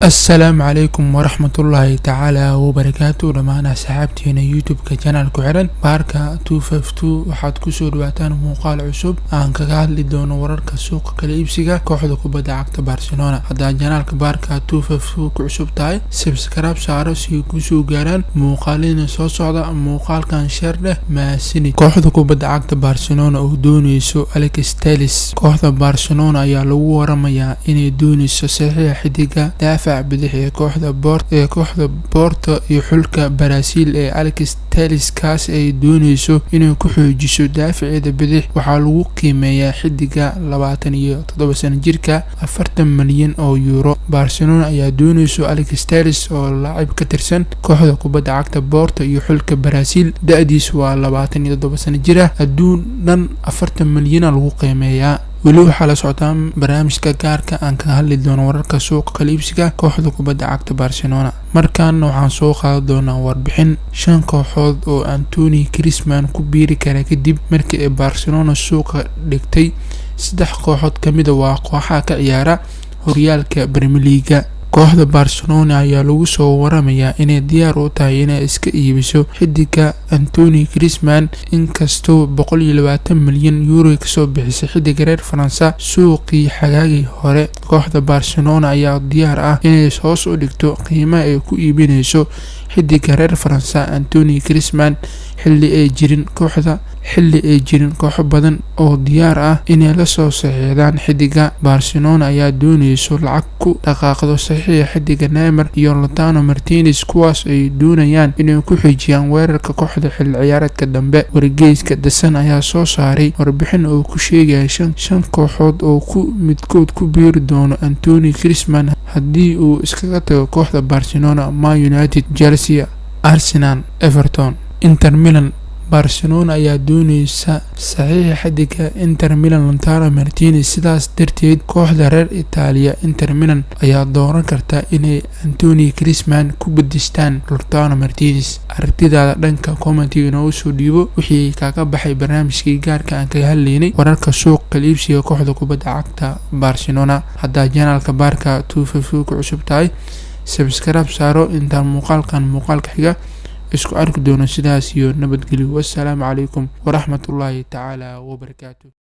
السلام عليكم ورحمة الله تعالى وبركاته. لما أنا سحبت هنا يوتيوب كجانال كعرن باركا 252 waxaad ku soo dhawaataan muuqaal cusub aan kaga hadli doono wararka suuqa kala iibsiga kooxda kubadda cagta Barcelona. Haddii janaalka Barca 252 ku cusub tahay subscribe saaro si ku soo gaaraan muuqaalada soo socda. muuqaalkan share leh maasinid. Kooxda kubadda cagta Barcelona oo doonayso Alex Telles. kooxda Barcelona ayaa lagu waramayaa inay doonayso saxiixa xidiga daafac bidix ee kooxda Porto iyo xulka Brazil ee Alex Telles kaas ay doonayso inay ku xoojiso daafaceeda bidix. waxaa lagu qiimeeyaa xidiga 27 sano jirka 40 milyan oo euro. Barcelona ayaa doonayso Alex Telles oo laacib ka tirsan kooxda kubadda cagta Porto iyo xulka Brazil. da'diisu waa 27 sano jir ah. adduun dhan 40 milyan lagu qiimeeyaa. weli waxaa la socdaa barnaamijka gaarka aan ka hadli doono wararka suuqa kala iibsiga kooxda kubadda cagta Barcelona. markaan waxaan soo qaadan doonaa warbixin 5 kooxood oo Anthony Griezmann ku biiri kara kadib markii ay Barcelona suuqa dhigtay. 3 kooxood kamid ah waa kooxaha ka ciyaara horyaalka Premier League. kooxda Barcelona ayaa lagu soo waramayaa inay diyaar u tahay inay iska iibiso xidiga Anthony Griezmann inkastoo 120 milyan euro ka soo bixisay xidiga reer Faransa suuqii xagaagii hore. kooxda Barcelona ayaa diyaar ah inay hoos u dhigto qiimaha ay ku iibinayso xidiga reer Faransa Anthony Griezmann xilli ay jirin kooxo badan oo diyaar ah inay la soo saxiixdaan xidiga. Barcelona ayaa doonayso lacag ku dhaqaaqdo saxiixa xidiga Neymar iyo Lautaro Martinez kuwaas ay doonayaan inay ku xijiyaan weerarka kooxda xilli ciyaareedka dambe. wargeyska The Sun ayaa soo saaray warbixin oo ku sheegaya 5 kooxood oo midkood ku biiri doono Anthony Griezmann haddii uu iskaga tago kooxda Barcelona: Man United, Chelsea, Arsenal, Everton, Inter Milan. Barcelona ayaa doonaysa saxiixa xidiga Inter Milan Lautaro Martinez. sidaas darteed kooxda reer Itaaliya Inter Milan ayaa dooran karta inay Anthony Griezmann ku bedestaan Lautaro Martinez. aragtidaada dhanka commentiga inoo soo dhiibo wixii kaga baxay barnaamijkii gaarka aan kaga hadlaynay wararka suuqa kala iibsiga kooxda kubadda cagta Barcelona. haddaa janaalka Barca 252 ku cusub tahay subscribe saaro. intaan muuqaalka xiga isku arki doono. sidaas iyo nabadgelyo. wassalaamu calaykum waraxmatullaahi tacaala wabarakaatuh.